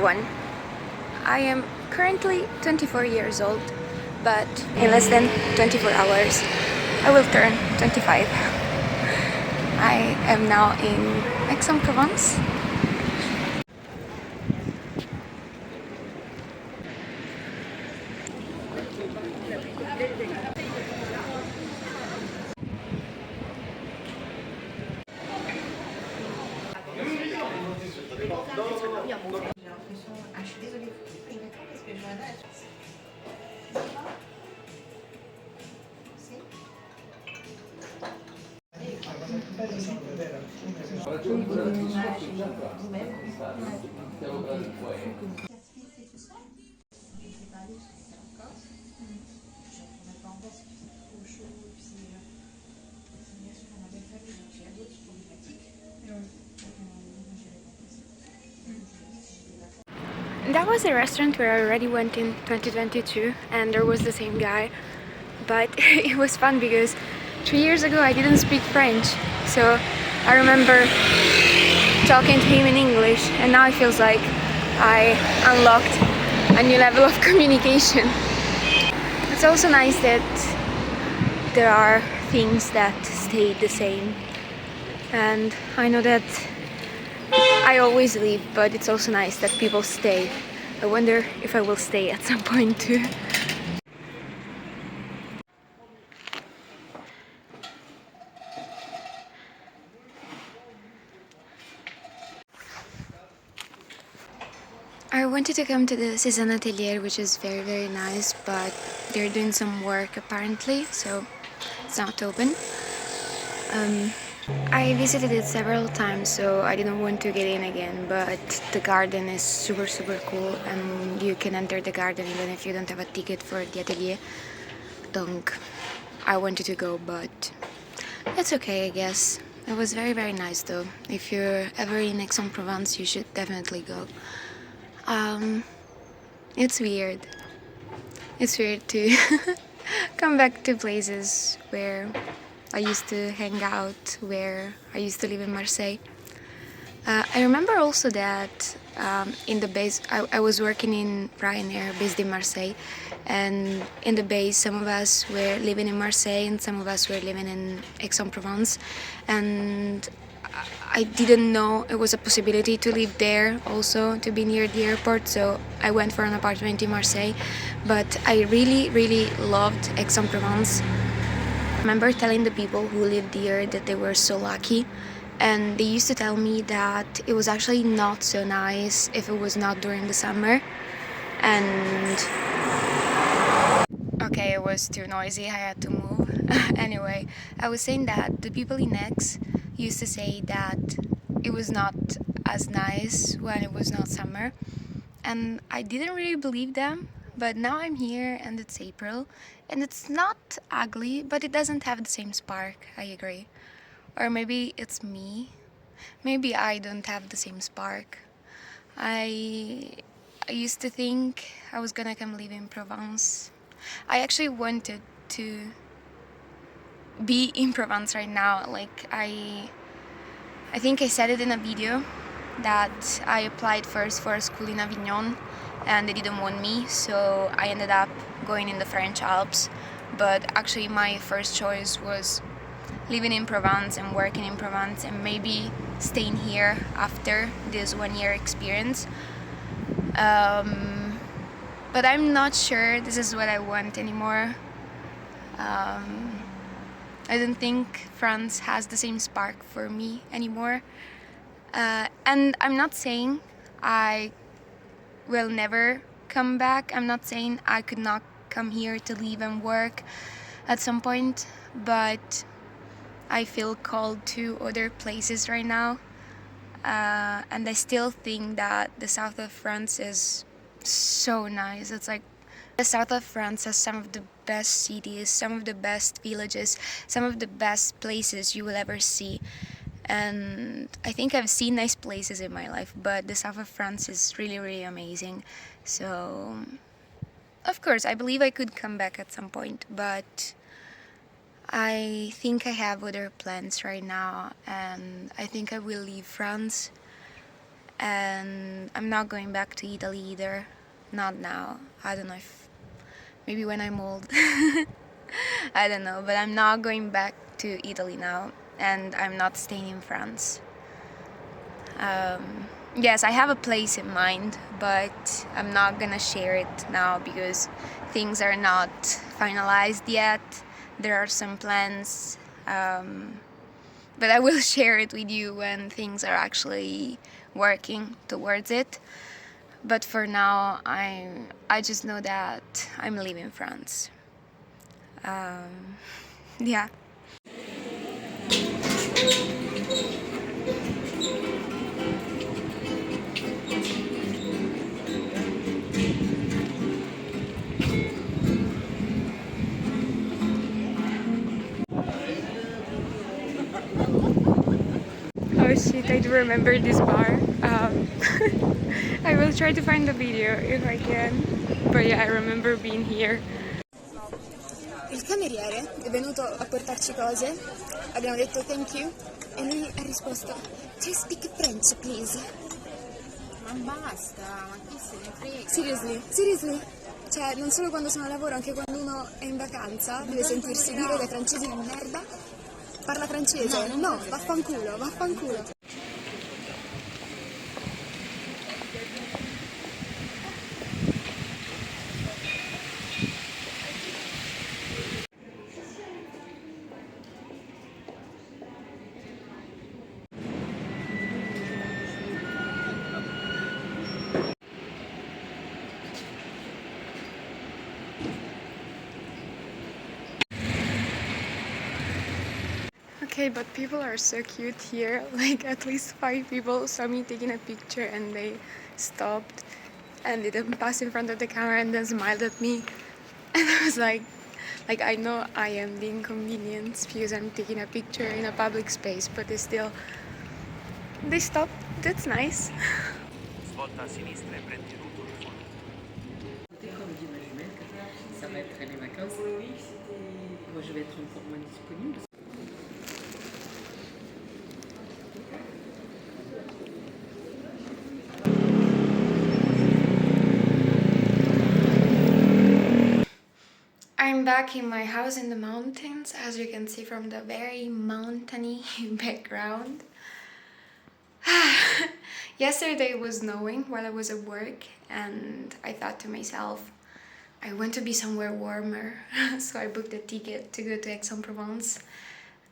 everyone. I am currently 24 years old, but in less than 24 hours I will turn 25. I am now in Aix-en-Provence. Je suis désolée, vous pouvez pas y répondre parce que Johanna a tout. That was a restaurant where I already went in 2022 and there was the same guy, but it was fun because 3 years ago I didn't speak French, so I remember talking to him in English, and now it feels like I unlocked a new level of communication. It's also nice that there are things that stay the same, and I know that I always leave, but it's also nice that people stay. I wonder if I will stay at some point too. I wanted to come to the Cézanne Atelier, which is very nice, but they're doing some work apparently, so it's not open. I visited it several times, so I didn't want to get in again, but the garden is super cool and you can enter the garden even if you don't have a ticket for the atelier. Donc, I wanted to go, but it's okay, I guess. It was very nice though. If you're ever in Aix-en-Provence, you should definitely go. It's weird. It's weird to come back to places where I used to hang out, where I used to live in Marseille. I remember also that in the base, I was working in Ryanair based in Marseille, and in the base some of us were living in Marseille and some of us were living in Aix-en-Provence, and I didn't know it was a possibility to live there also, to be near the airport, so I went for an apartment in Marseille, but I really loved Aix-en-Provence. I remember telling the people who lived here that they were so lucky, and they used to tell me that it was actually not so nice if it was not during the summer. And okay, it was too noisy, I had to move. Anyway, I was saying that the people in Aix used to say that it was not as nice when it was not summer, and I didn't really believe them. But now I'm here and it's April and it's not ugly, but it doesn't have the same spark, I agree. Or maybe it's me. Maybe I don't have the same spark. I used to think I was gonna come live in Provence. I actually wanted to be in Provence right now. Like I think I said it in a video that I applied first for a school in Avignon and they didn't want me, so I ended up going in the French Alps. But actually my first choice was living in Provence and working in Provence and maybe staying here after this 1 year experience. But I'm not sure this is what I want anymore. I don't think France has the same spark for me anymore. And I'm not saying I will never come back. I'm not saying I could not come here to live and work at some point, but I feel called to other places right now. And I still think that the south of France is so nice. It's like the south of France has some of the best cities, some of the best villages, some of the best places you will ever see. And I think I've seen nice places in my life, but the south of France is really amazing. So, of course, I believe I could come back at some point, but I think I have other plans right now, and I think I will leave France and I'm not going back to Italy either. Not now. I don't know if maybe when I'm old. I don't know, but I'm not going back to Italy now, and I'm not staying in France. Yes, I have a place in mind, but I'm not gonna share it now because things are not finalized yet. There are some plans, but I will share it with you when things are actually working towards it. But for now, I just know that I'm leaving France. Yeah. Oh shit, I do remember this bar. I will try to find the video if I can. But yeah, I remember being here. Il cameriere è venuto a portarci cose, abbiamo detto thank you e lui ha risposto "Do you speak French, please?" Ma basta, ma chi se ne frega? Seriously. Cioè, non solo quando sono a lavoro, anche quando uno è in vacanza, deve sentirsi dire dai francesi di merda. Parla francese? No, vaffanculo. Okay, but people are so cute here. Like at least 5 people saw me taking a picture and they stopped and didn't pass in front of the camera and then smiled at me. And I was like I know I am the inconvenience because I'm taking a picture in a public space, but they stopped. That's nice. Svolta a sinistra e prendi tutto il fondo. Ça va être les vacances. Moi, je vais être encore moins disponible. I'm back in my house in the mountains, as you can see from the very mountainy background. Yesterday it was snowing while I was at work, and I thought to myself, I want to be somewhere warmer, so I booked a ticket to go to Aix-en-Provence.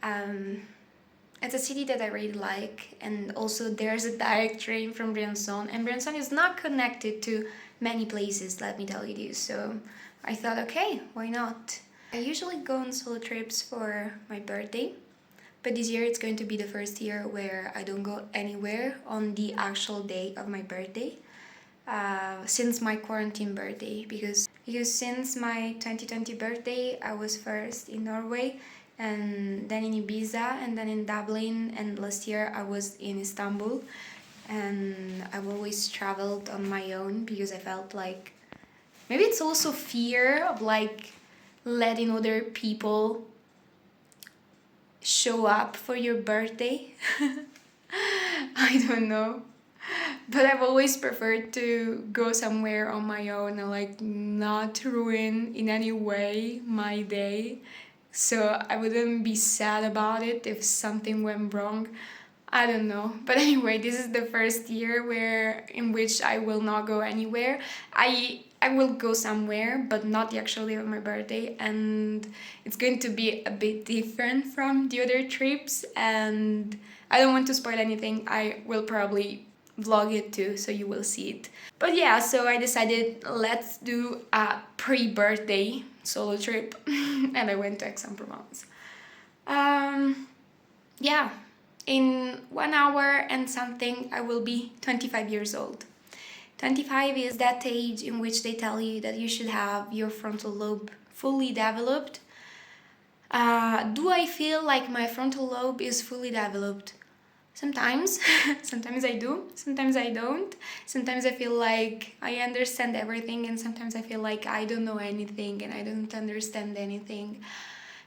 It's a city that I really like, and also there's a direct train from Briançon, and Briançon is not connected to many places, let me tell you this, so I thought, okay, why not? I usually go on solo trips for my birthday, but this year it's going to be the first year where I don't go anywhere on the actual day of my birthday, since my quarantine birthday, because since my 2020 birthday I was first in Norway and then in Ibiza and then in Dublin, and last year I was in Istanbul, and I've always traveled on my own because I felt like maybe it's also fear of like letting other people show up for your birthday. I don't know, but I've always preferred to go somewhere on my own and like not ruin in any way my day, so I wouldn't be sad about it if something went wrong. I don't know, but anyway, this is the first year in which I will not go anywhere. I will go somewhere, but not the actual day of my birthday, and it's going to be a bit different from the other trips, and I don't want to spoil anything. I will probably vlog it too, so you will see it. But yeah, so I decided let's do a pre-birthday solo trip, and I went to Aix-en-Provence. Yeah, in 1 hour and something I will be 25 years old. 25 is that age in which they tell you that you should have your frontal lobe fully developed. Do I feel like my frontal lobe is fully developed? Sometimes. Sometimes I do, sometimes I don't. Sometimes I feel like I understand everything, and sometimes I feel like I don't know anything and I don't understand anything.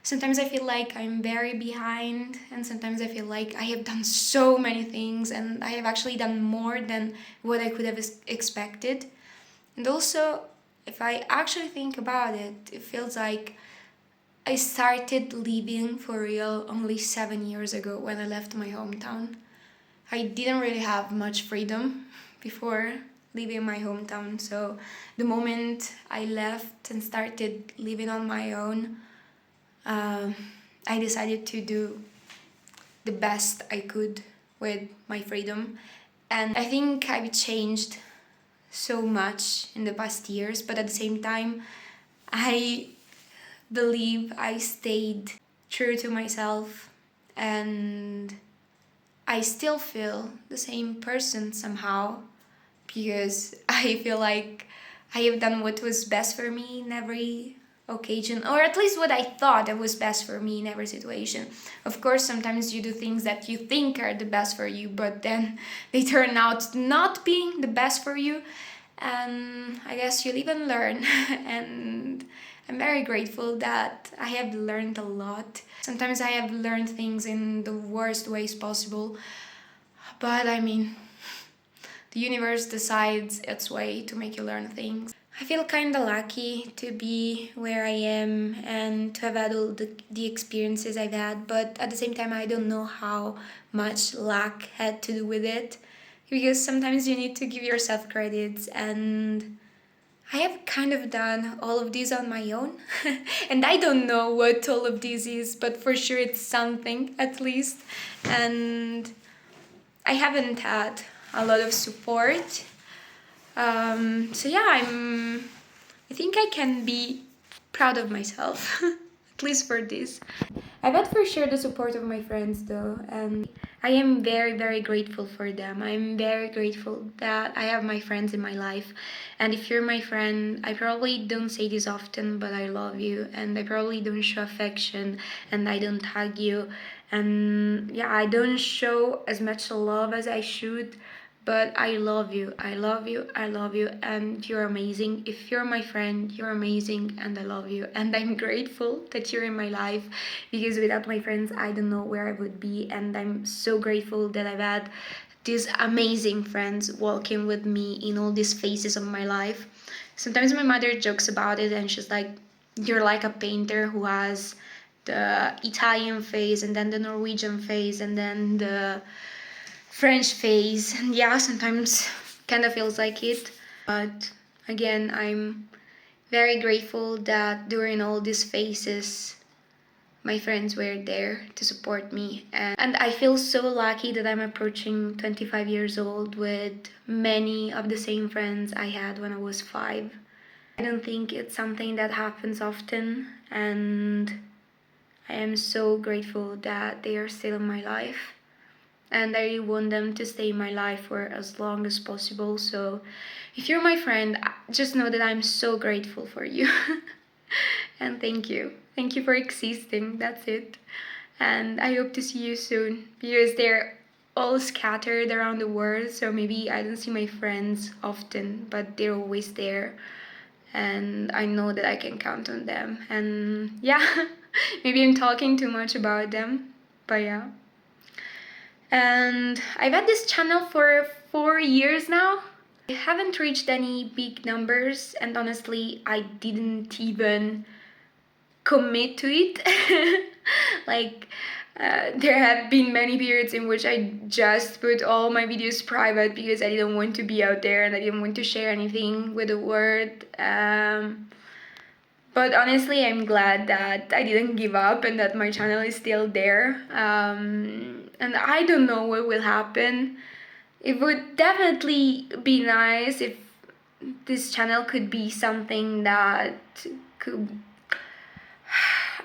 Sometimes I feel like I'm very behind, and sometimes I feel like I have done so many things and I have actually done more than what I could have expected. And also, if I actually think about it, it feels like I started living for real only 7 years ago when I left my hometown. I didn't really have much freedom before leaving my hometown, so the moment I left and started living on my own, um, I decided to do the best I could with my freedom. And I think I've changed so much in the past years, but at the same time, I believe I stayed true to myself, and I still feel the same person somehow, because I feel like I have done what was best for me in every occasion, or at least what I thought that was best for me in every situation. Of course, sometimes you do things that you think are the best for you, but then they turn out not being the best for you, and I guess you'll even learn. And I'm very grateful that I have learned a lot. Sometimes I have learned things in the worst ways possible, but I mean, the universe decides its way to make you learn things. I feel kind of lucky to be where I am and to have had all the experiences I've had, but at the same time, I don't know how much luck had to do with it, because sometimes you need to give yourself credits, and I have kind of done all of these on my own. And I don't know what all of this is, but for sure it's something at least. And I haven't had a lot of support. So yeah, I think I can be proud of myself, at least for this. I've had for sure the support of my friends though, and I am very, very grateful for them. I'm very grateful that I have my friends in my life. And if you're my friend, I probably don't say this often, but I love you. And I probably don't show affection, and I don't hug you. And yeah, I don't show as much love as I should, but I love you. I love you. I love you. And you're amazing. If you're my friend, you're amazing. And I love you. And I'm grateful that you're in my life, because without my friends, I don't know where I would be. And I'm so grateful that I've had these amazing friends walking with me in all these phases of my life. Sometimes my mother jokes about it, and she's like, you're like a painter who has the Italian phase, and then the Norwegian phase, and then the French phase. And yeah, sometimes kind of feels like it. But again, I'm very grateful that during all these phases, my friends were there to support me. And I feel so lucky that I'm approaching 25 years old with many of the same friends I had when I was 5. I don't think it's something that happens often, and I am so grateful that they are still in my life. And I really want them to stay in my life for as long as possible. So if you're my friend, just know that I'm so grateful for you. And thank you. Thank you for existing. That's it. And I hope to see you soon, because they're all scattered around the world. So maybe I don't see my friends often, but they're always there. And I know that I can count on them. And yeah, maybe I'm talking too much about them, but yeah. And I've had this channel for 4 years now. I haven't reached any big numbers, and honestly, I didn't even commit to it. Like, there have been many periods in which I just put all my videos private because I didn't want to be out there and I didn't want to share anything with the world. But honestly, I'm glad that I didn't give up and that my channel is still there. And I don't know what will happen. It would definitely be nice if this channel could be something that could...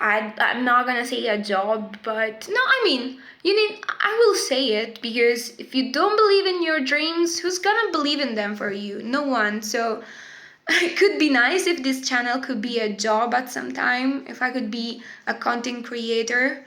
I'm not gonna say a job, but no, I mean, I will say it, because if you don't believe in your dreams, who's gonna believe in them for you? No one. So it could be nice if this channel could be a job at some time, if I could be a content creator.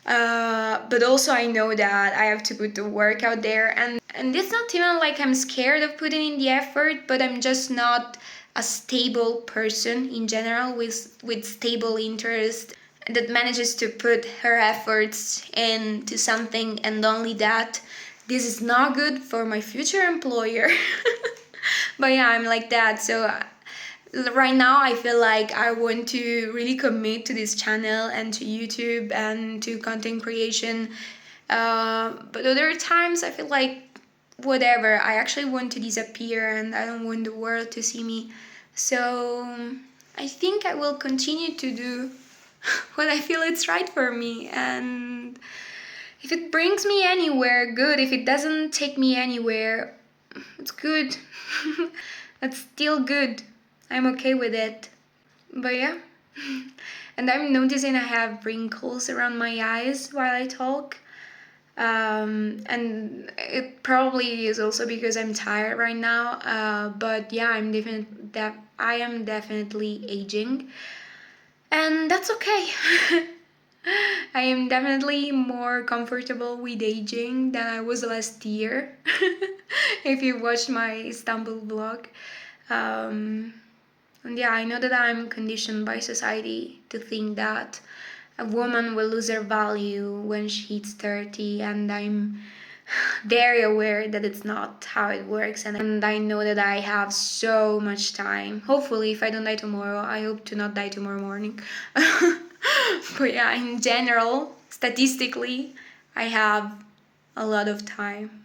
But also I know that I have to put the work out there, and it's not even like I'm scared of putting in the effort, but I'm just not a stable person in general with stable interest. that manages to put her efforts into something, and only that, this is not good for my future employer. But yeah, I'm like that. So right now I feel like I want to really commit to this channel and to YouTube and to content creation. But other times I feel like whatever, I actually want to disappear and I don't want the world to see me. So I think I will continue to do what I feel it's right for me, and if it brings me anywhere, good. If it doesn't take me anywhere, it's good. That's still good. I'm okay with it. But yeah. And I'm noticing I have wrinkles around my eyes while I talk. And it probably is also because I'm tired right now. But yeah, I am definitely aging, and that's okay. I am definitely more comfortable with aging than I was last year. If you watched my Istanbul vlog. And yeah, I know that I'm conditioned by society to think that a woman will lose her value when she hits 30, and I'm very aware that it's not how it works, and I know that I have so much time. Hopefully, if I don't die tomorrow, I hope to not die tomorrow morning. But yeah, in general, statistically, I have a lot of time.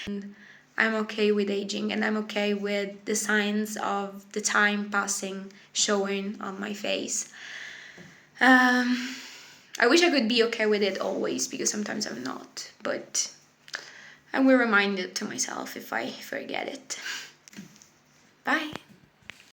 And I'm okay with aging, and I'm okay with the signs of the time passing showing on my face. I wish I could be okay with it always, because sometimes I'm not, but I will remind it to myself if I forget it. Bye.